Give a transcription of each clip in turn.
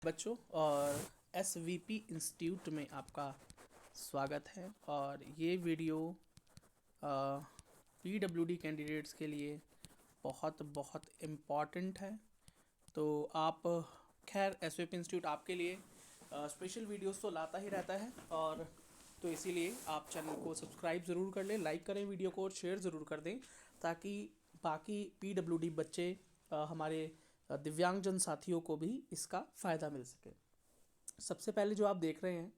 बच्चों और SVP institute में आपका स्वागत है। और ये वीडियो PWD कैंडिडेट्स के लिए बहुत बहुत इम्पॉर्टेंट है। तो आप खैर SVP इंस्टीट्यूट आपके लिए स्पेशल वीडियोस तो लाता ही रहता है, और तो इसीलिए आप चैनल को सब्सक्राइब ज़रूर कर लें, लाइक करें वीडियो को और शेयर ज़रूर कर दें, ताकि बाकी PWD बच्चे हमारे दिव्यांगजन साथियों को भी इसका फ़ायदा मिल सके। सबसे पहले जो आप देख रहे हैं,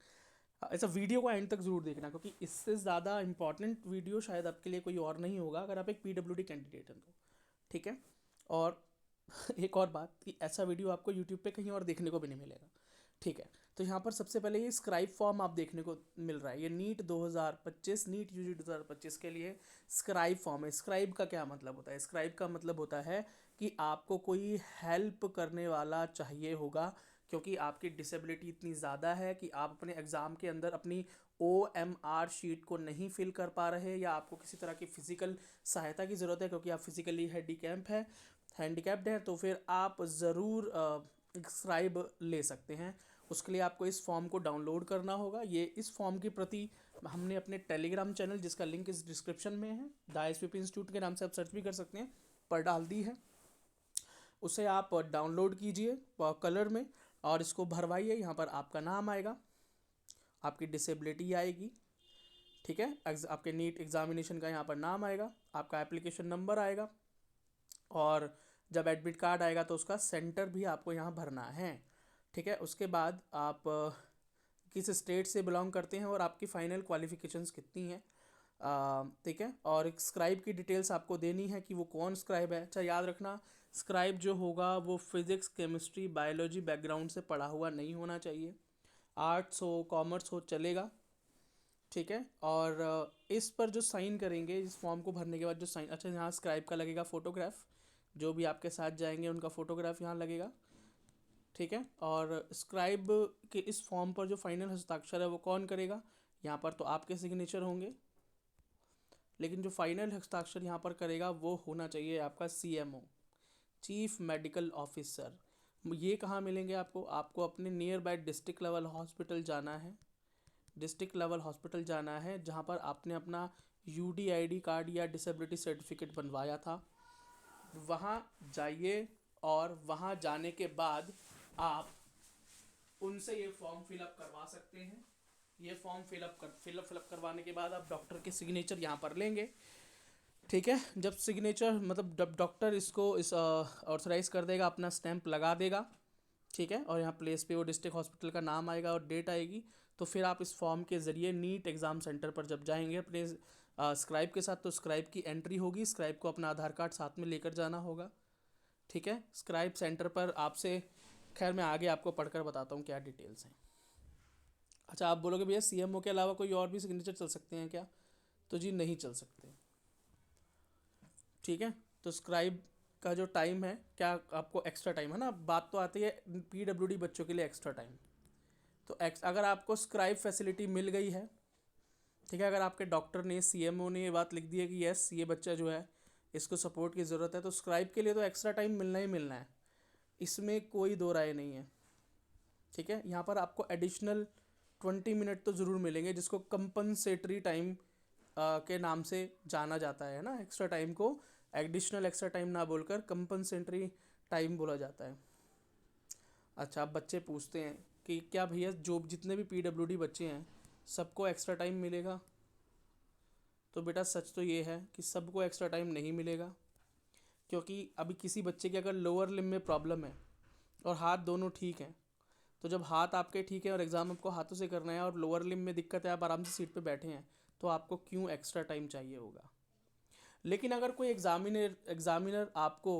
ऐसा वीडियो को एंड तक ज़रूर देखना, क्योंकि इससे ज़्यादा इम्पॉर्टेंट वीडियो शायद आपके लिए कोई और नहीं होगा अगर आप एक PWD कैंडिडेट हैं तो। ठीक है। और एक और बात कि ऐसा वीडियो आपको यूट्यूब पे कहीं और देखने को भी नहीं मिलेगा। ठीक है। तो यहाँ पर सबसे पहले ये स्क्राइब फॉर्म आप देखने को मिल रहा है। ये नीट 2025 नीट यूजी 2025 के लिए स्क्राइब फॉर्म है। स्क्राइब का क्या मतलब होता है? स्क्राइब का मतलब होता है कि आपको कोई हेल्प करने वाला चाहिए होगा, क्योंकि आपकी डिसेबिलिटी इतनी ज़्यादा है कि आप अपने एग्ज़ाम के अंदर अपनी OMR शीट को नहीं फिल कर पा रहे, या आपको किसी तरह की फ़िज़िकल सहायता की ज़रूरत है क्योंकि आप फिज़िकली हैंडीकैप्ड हैं, तो फिर आप ज़रूर स्क्राइब ले सकते हैं। उसके लिए आपको इस फॉर्म को डाउनलोड करना होगा। ये इस फॉर्म की प्रति हमने अपने टेलीग्राम चैनल, जिसका लिंक इस डिस्क्रिप्शन में है, द SVP इंस्टीट्यूट के नाम से आप सर्च भी कर सकते हैं, पर डाल दी है। उसे आप डाउनलोड कीजिए कलर में और इसको भरवाइए। यहाँ पर आपका नाम आएगा, आपकी डिसेबिलिटी आएगी, ठीक है, आपके नीट एग्जामिनेशन का यहाँ पर नाम आएगा, आपका एप्लीकेशन नंबर आएगा, और जब एडमिट कार्ड आएगा तो उसका सेंटर भी आपको यहाँ भरना है। ठीक है। उसके बाद आप किस स्टेट से बिलोंग करते हैं और आपकी फ़ाइनल क्वालिफ़िकेशंस कितनी हैं, ठीक है। और एक स्क्राइब की डिटेल्स आपको देनी है कि वो कौन स्क्राइब है। अच्छा, याद रखना, स्क्राइब जो होगा वो फिज़िक्स, केमिस्ट्री, बायोलॉजी बैकग्राउंड से पढ़ा हुआ नहीं होना चाहिए। आर्ट्स हो, कॉमर्स हो, चलेगा। ठीक है। और इस पर जो साइन करेंगे, इस फॉर्म को भरने के बाद जो साइन, अच्छा यहाँ स्क्राइब का लगेगा फ़ोटोग्राफ, जो भी आपके साथ जाएंगे उनका फ़ोटोग्राफ यहाँ लगेगा। ठीक है। और स्क्राइब के इस फॉर्म पर जो फाइनल हस्ताक्षर है वो कौन करेगा? यहाँ पर तो आपके सिग्नेचर होंगे, लेकिन जो फाइनल हस्ताक्षर यहाँ पर करेगा वो होना चाहिए आपका CMO, चीफ मेडिकल ऑफिसर। ये कहाँ मिलेंगे आपको? आपको अपने near by district level hospital जाना है। डिस्ट्रिक्ट लेवल हॉस्पिटल जाना है जहाँ पर आपने अपना UDID कार्ड या डिसेबिलिटी सर्टिफिकेट बनवाया था, वहाँ जाइए। और वहाँ जाने के बाद आप उनसे ये फॉर्म फिलअप करवा सकते हैं। ये फॉर्म फिलअप करवाने के बाद आप डॉक्टर के सिग्नेचर यहाँ पर लेंगे। ठीक है। जब सिग्नेचर मतलब जब डॉक्टर इसको इस ऑथराइज कर देगा, अपना स्टैंप लगा देगा, ठीक है, और यहाँ प्लेस पे वो डिस्ट्रिक्ट हॉस्पिटल का नाम आएगा और डेट आएगी, तो फिर आप इस फॉर्म के ज़रिए नीट एग्ज़ाम सेंटर पर जब जाएंगे अपने स्क्राइब के साथ, तो स्क्राइब की एंट्री होगी। स्क्राइब को अपना आधार कार्ड साथ में लेकर जाना होगा। ठीक है। स्क्राइब सेंटर पर आपसे, खैर मैं आगे आपको पढ़कर बताता हूँ क्या डिटेल्स हैं। अच्छा, आप बोलोगे भैया CMO के अलावा कोई और भी सिग्नेचर चल सकते हैं क्या? तो जी नहीं चल सकते। ठीक है। तो स्क्राइब का जो टाइम है, क्या आपको एक्स्ट्रा टाइम है ना, बात तो आती है PWD बच्चों के लिए एक्स्ट्रा टाइम। तो अगर आपको स्क्राइब फैसिलिटी मिल गई है, ठीक है, अगर आपके डॉक्टर ने, CMO ने ये बात लिख दी है कि यस ये बच्चा जो है इसको सपोर्ट की ज़रूरत है, तो स्क्राइब के लिए तो एक्स्ट्रा टाइम मिलना ही मिलना है, इसमें कोई दो राय नहीं है। ठीक है। यहाँ पर आपको एडिशनल 20 मिनट तो ज़रूर मिलेंगे, जिसको कंपनसेटरी टाइम के नाम से जाना जाता है ना। एक्स्ट्रा टाइम को एडिशनल एक्स्ट्रा टाइम ना बोलकर कंपनसेटरी टाइम बोला जाता है। अच्छा, अब बच्चे पूछते हैं कि क्या भैया जो जितने भी PWD बच्चे हैं सबको एक्स्ट्रा टाइम मिलेगा? तो बेटा सच तो ये है कि सबको एक्स्ट्रा टाइम नहीं मिलेगा, क्योंकि अभी किसी बच्चे के अगर लोअर लिम्ब में प्रॉब्लम है और हाथ दोनों ठीक हैं, तो जब हाथ आपके ठीक है और एग्ज़ाम आपको हाथों से करना है और लोअर लिम्ब में दिक्कत है, आप आराम से सीट पे बैठे हैं, तो आपको क्यों एक्स्ट्रा टाइम चाहिए होगा? लेकिन अगर कोई एग्ज़ामिनर आपको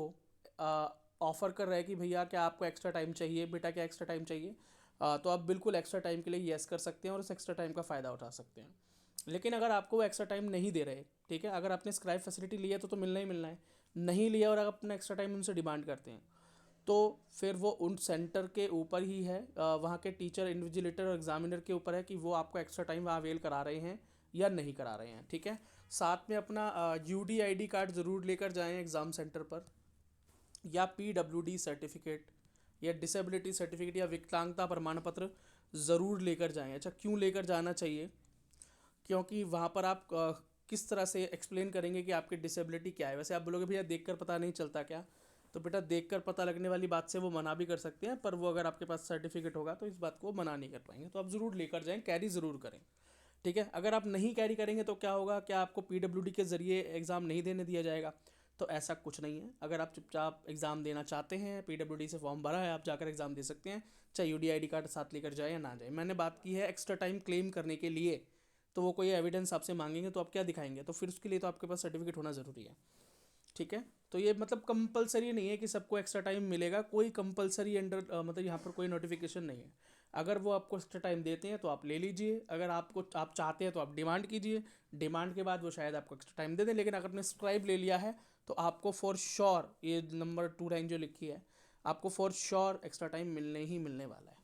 ऑफ़र कर रहा है कि भैया क्या आपको एक्स्ट्रा टाइम चाहिए, बेटा क्या एक्स्ट्रा टाइम चाहिए, तो आप बिल्कुल एक्स्ट्रा टाइम के लिए यस कर सकते हैं और उस एक्स्ट्रा टाइम का फ़ायदा उठा सकते हैं। लेकिन अगर आपको वो एक्स्ट्रा टाइम नहीं दे रहे, ठीक है, अगर आपने स्क्राइब फैसिलिटी लिया तो मिलना ही मिलना है, नहीं लिया और आप अपना एक्स्ट्रा टाइम उनसे डिमांड करते हैं, तो फिर वो उन सेंटर के ऊपर ही है, वहाँ के टीचर, इन्विजिलेटर और एग्जामिनर के ऊपर है कि वो आपको एक्स्ट्रा टाइम वहाँ अवेल करा रहे हैं या नहीं करा रहे हैं। ठीक है। साथ में अपना UDID कार्ड ज़रूर लेकर जाएं एग्ज़ाम सेंटर पर, या PWD सर्टिफिकेट या डिसेबिलिटी सर्टिफिकेट या विकलांगता प्रमाण पत्र ज़रूर लेकर जाएं। अच्छा, क्यों लेकर जाना चाहिए? क्योंकि वहाँ पर आप किस तरह से एक्सप्लेन करेंगे कि आपकी डिसेबिलिटी क्या है। वैसे आप बोलोगे भैया देख कर पता नहीं चलता क्या, तो बेटा देख कर पता लगने वाली बात से वो मना भी कर सकते हैं, पर वो अगर आपके पास सर्टिफिकेट होगा तो इस बात को मना नहीं कर पाएंगे। तो आप ज़रूर लेकर जाएं, कैरी ज़रूर करें। ठीक है, अगर आप नहीं कैरी करेंगे तो क्या होगा, क्या आपको पीडब्ल्यूडी के ज़रिए एग्ज़ाम नहीं देने दिया जाएगा? तो ऐसा कुछ नहीं है। अगर आप चुपचाप एग्ज़ाम देना चाहते हैं, पीडब्ल्यूडी से फॉर्म भरा है, आप जाकर एग्ज़ाम दे सकते हैं, चाहे यूडी आईडी कार्ड साथ लेकर जाए या ना जाए। मैंने बात की है एक्स्ट्रा टाइम क्लेम करने के लिए, तो वो कोई एविडेंस आपसे मांगेंगे तो आप क्या दिखाएंगे? तो फिर उसके लिए तो आपके पास सर्टिफिकेट होना ज़रूरी है। ठीक है, तो ये मतलब कंपलसरी नहीं है कि सबको एक्स्ट्रा टाइम मिलेगा, कोई कंपलसरी अंडर मतलब यहाँ पर कोई नोटिफिकेशन नहीं है। अगर वो आपको एक्स्ट्रा टाइम देते हैं तो आप ले लीजिए, अगर आप चाहते हैं तो आप डिमांड कीजिए, डिमांड के बाद वो शायद आपको एक्स्ट्रा टाइम दे दें। लेकिन अगर आपने स्क्राइब ले लिया है तो आपको फॉर श्योर, ये नंबर 2 लाइन जो लिखी है, आपको फॉर श्योर एक्स्ट्रा टाइम मिलने ही मिलने वाला है।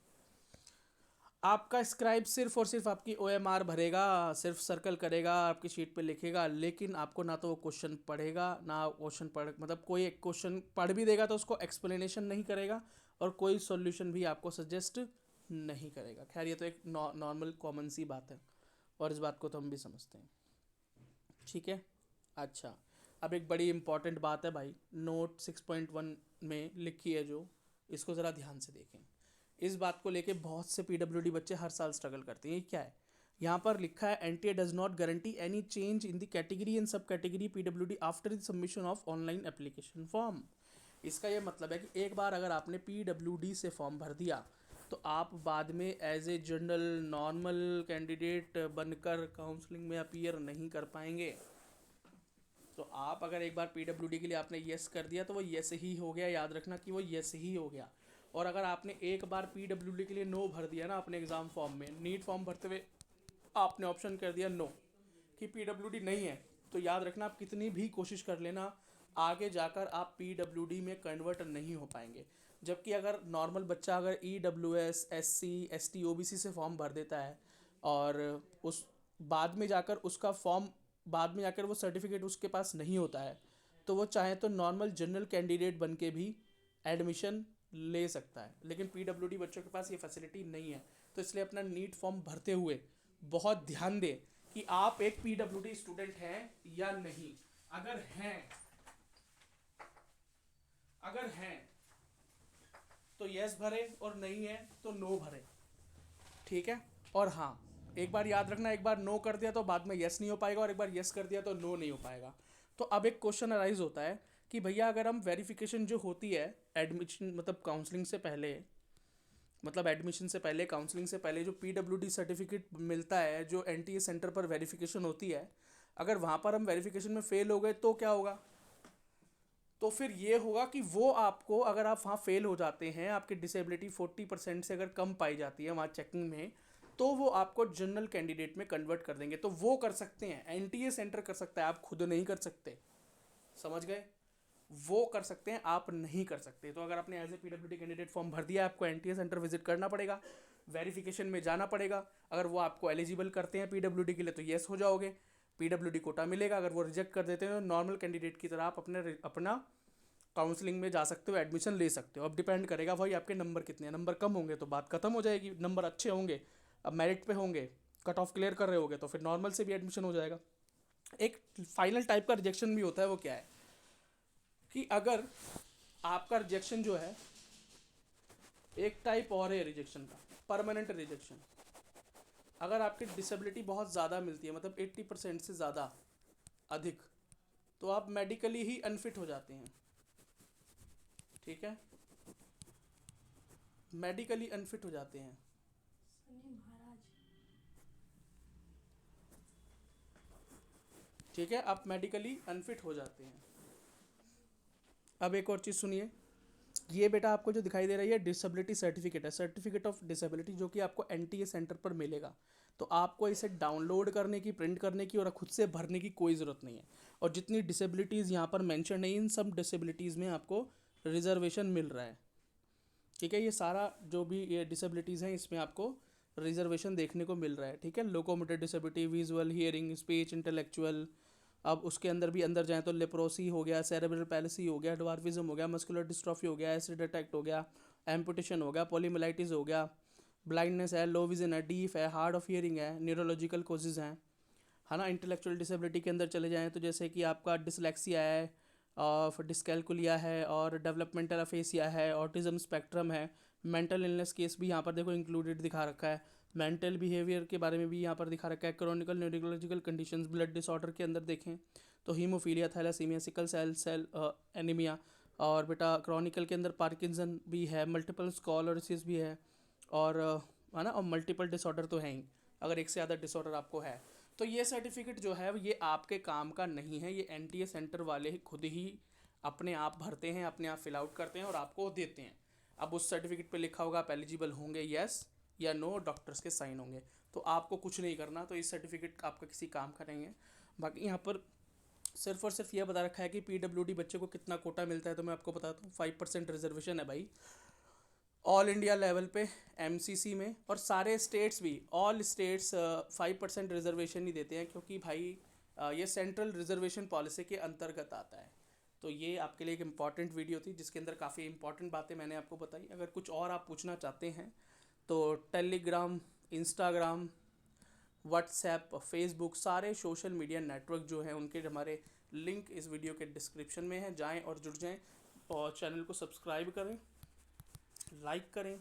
आपका स्क्राइब सिर्फ और सिर्फ आपकी OMR भरेगा, सिर्फ सर्कल करेगा, आपकी शीट पे लिखेगा, लेकिन आपको ना तो वो क्वेश्चन पढ़ेगा, ना क्वेश्चन पढ़ मतलब कोई एक क्वेश्चन पढ़ भी देगा तो उसको एक्सप्लेनेशन नहीं करेगा, और कोई सॉल्यूशन भी आपको सजेस्ट नहीं करेगा। खैर ये तो एक नॉर्मल कॉमन सी बात है, और इस बात को तो हम भी समझते हैं। ठीक है, अच्छा, अब एक बड़ी इंपॉर्टेंट बात है भाई, नोट 6.1 में लिखी है जो, इसको ज़रा ध्यान से देखें। इस बात को लेके बहुत से पीडब्ल्यूडी बच्चे हर साल स्ट्रगल करते हैं। ये क्या है? यहाँ पर लिखा है NTA does not guarantee any change in the category and sub category PWD after the submission of online application form. इसका ये मतलब है कि एक बार अगर आपने पीडब्ल्यूडी से फॉर्म भर दिया तो आप बाद में as a general normal candidate बनकर काउंसलिंग में अपीयर नहीं कर पाएंगे। तो आप अगर एक बार पीडब्ल्यूडी के लिए आपने येस कर दिया तो वो येस ही हो गया, याद रखना कि वो येस ही हो गया। और अगर आपने एक बार पीडब्ल्यूडी के लिए नो भर दिया ना अपने एग्ज़ाम फॉर्म में, नीट फॉर्म भरते हुए आपने ऑप्शन कर दिया नो कि पीडब्ल्यूडी नहीं है, तो याद रखना आप कितनी भी कोशिश कर लेना, आगे जाकर आप पीडब्ल्यूडी में कन्वर्ट नहीं हो पाएंगे। जबकि अगर नॉर्मल बच्चा अगर EWS SC ST OBC से फॉर्म भर देता है और उस बाद में जाकर उसका फॉर्म, बाद में जाकर वो सर्टिफिकेट उसके पास नहीं होता है, तो वो चाहे तो नॉर्मल जनरल कैंडिडेट बन के भी एडमिशन ले सकता है। लेकिन पीडब्ल्यूडी बच्चों के पास ये फैसिलिटी नहीं है। तो इसलिए अपना नीट फॉर्म भरते हुए बहुत ध्यान दें कि आप एक पीडब्ल्यूडी स्टूडेंट हैं या नहीं। अगर हैं तो यस भरे, और नहीं है तो नो भरे। ठीक है, और हाँ, एक बार याद रखना, एक बार नो कर दिया तो बाद में यस नहीं हो पाएगा, और एक बार यस कर दिया तो नो नहीं हो पाएगा। तो अब एक क्वेश्चन अराइज होता है कि भैया अगर हम वेरिफिकेशन जो होती है एडमिशन मतलब काउंसलिंग से पहले, मतलब एडमिशन से पहले, काउंसलिंग से पहले जो पीडब्ल्यूडी सर्टिफिकेट मिलता है, जो एनटीए सेंटर पर वेरिफिकेशन होती है, अगर वहाँ पर हम वेरिफिकेशन में फेल हो गए तो क्या होगा? तो फिर ये होगा कि वो आपको, अगर आप वहाँ फेल हो जाते हैं, आपकी डिसेबिलिटी 40% से अगर कम पाई जाती है वहाँ चेकिंग में, तो वो आपको जनरल कैंडिडेट में कन्वर्ट कर देंगे। तो वो कर सकते हैं, एनटीए सेंटर कर सकता है, आप खुद नहीं कर सकते। समझ गए? वो कर सकते हैं, आप नहीं कर सकते। तो अगर आपने as a PWD candidate form भर दिया, आपको एनटीए सेंटर विजिट करना पड़ेगा, वेरिफिकेशन में जाना पड़ेगा। अगर वो आपको एलिजिबल करते हैं पीडब्ल्यूडी के लिए तो येस हो जाओगे, पीडब्ल्यूडी कोटा मिलेगा। अगर वो रिजेक्ट कर देते हैं तो नॉर्मल कैंडिडेट की तरह आप अपना काउंसलिंग में जा सकते हो, एडमिशन ले सकते हो। अब डिपेंड करेगा भाई आपके नंबर कितने हैं। नंबर कम होंगे तो बात खत्म हो जाएगी, नंबर अच्छे होंगे, अब मेरिट पे होंगे, कट ऑफ क्लियर कर रहे होगे, तो फिर नॉर्मल से भी एडमिशन हो जाएगा। एक फाइनल टाइप का रिजेक्शन भी होता है, वो क्या है कि अगर आपका रिजेक्शन जो है, एक टाइप और है रिजेक्शन का, परमानेंट रिजेक्शन। अगर आपकी डिसेबिलिटी बहुत ज़्यादा मिलती है, मतलब 80% से ज़्यादा अधिक, तो आप मेडिकली ही अनफिट हो जाते हैं। ठीक है, मेडिकली अनफिट हो जाते हैं। ठीक है, आप मेडिकली अनफिट हो जाते हैं। अब एक और चीज़ सुनिए, ये बेटा आपको जो दिखाई दे रही है डिसेबिलिटी सर्टिफिकेट है, सर्टिफिकेट ऑफ डिसेबिलिटी, जो कि आपको एनटीए सेंटर पर मिलेगा। तो आपको इसे डाउनलोड करने की, प्रिंट करने की और खुद से भरने की कोई ज़रूरत नहीं है। और जितनी डिसेबिलिटीज़ यहाँ पर मेंशन है, इन सब डिसेबिलिटीज़ में आपको रिजर्वेशन मिल रहा है। ठीक है, ये सारा जो भी ये डिसेबिलिटीज़ हैं इसमें आपको रिजर्वेशन देखने को मिल रहा है। ठीक है, locomotor disability, visual, hearing, speech, intellectual. अब उसके अंदर भी अंदर जाएँ तो लेप्रोसी हो गया, सेरेब्रल पैलिसी हो गया, ड्वार्फिज्म हो गया, मस्कुलर डिस्ट्रॉफी हो गया, एसिड अटैक हो गया, एम्पुटेशन हो गया, पॉलीमाइलाइटिस हो गया, ब्लाइंडनेस है, लो विजन है, डीफ है, हार्ड ऑफ हियरिंग है, न्यूरोलॉजिकल कोजेज़ हैं, है ना। इंटेलेक्चुअल डिसेबिलिटी के अंदर चले जाएँ तो जैसे कि आपका डिसलेक्सिया है, और डिस्कैलकुलिया है, और डेवलपमेंटल अफेसिया है, ऑटिज्म स्पेक्ट्रम है, मेंटल इलनेस केस भी यहाँ पर देखो इंक्लूडेड दिखा रखा है, मेंटल बिहेवियर के बारे में भी यहाँ पर दिखा रखा है, chronical neurological conditions, blood disorder के अंदर देखें तो haemophilia, thalassaemia, sickle cell anaemia, और बेटा क्रॉनिकल के अंदर पार्किंसन भी है, मल्टीपल स्कॉलरसिस भी है, और है ना, और मल्टीपल डिसऑर्डर तो है ही, अगर एक से ज़्यादा डिसऑर्डर आपको है तो ये सर्टिफिकेट जो है ये आपके काम का नहीं है, ये एनटीए सेंटर वाले खुद ही अपने आप भरते हैं, अपने आप फिल आउट करते हैं और आपको देते हैं। अब उस सर्टिफिकेट पे लिखा होगा आप एलिजिबल होंगे यस या नो, डॉक्टर्स के साइन होंगे, तो आपको कुछ नहीं करना, तो इस सर्टिफिकेट आपका किसी काम का नहीं है। बाकी यहाँ पर सिर्फ और सिर्फ यह बता रखा है कि पीडब्ल्यूडी बच्चे को कितना कोटा मिलता है, तो मैं आपको बताता हूँ 5% रिजर्वेशन है भाई ऑल इंडिया लेवल पे एमसीसी में, और सारे स्टेट्स भी, ऑल स्टेट्स 5% रिजर्वेशन ही देते हैं, क्योंकि भाई ये सेंट्रल रिजर्वेशन पॉलिसी के अंतर्गत आता है। तो ये आपके लिए एक इम्पॉर्टेंट वीडियो थी जिसके अंदर काफ़ी इंपॉर्टेंट बातें मैंने आपको बताई। अगर कुछ और आप पूछना चाहते हैं तो टेलीग्राम, इंस्टाग्राम, व्हाट्सएप, फेसबुक, सारे सोशल मीडिया नेटवर्क जो हैं उनके हमारे लिंक इस वीडियो के डिस्क्रिप्शन में है, जाएं और जुड़ जाएं, और चैनल को सब्सक्राइब करें, लाइक करें,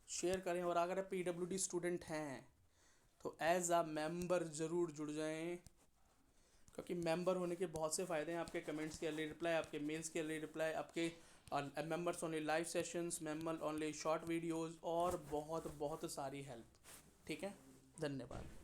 शेयर करें, और अगर आप पीडब्ल्यूडी स्टूडेंट हैं तो एज आ मेंबर ज़रूर जुड़ जाएं, क्योंकि मेंबर होने के बहुत से फ़ायदे हैं। आपके कमेंट्स के अर्ली रिप्लाई, आपके मेल्स के अर्ली रिप्लाई, आपके members only live sessions, member only short videos, और बहुत बहुत सारी हेल्प। ठीक है, धन्यवाद।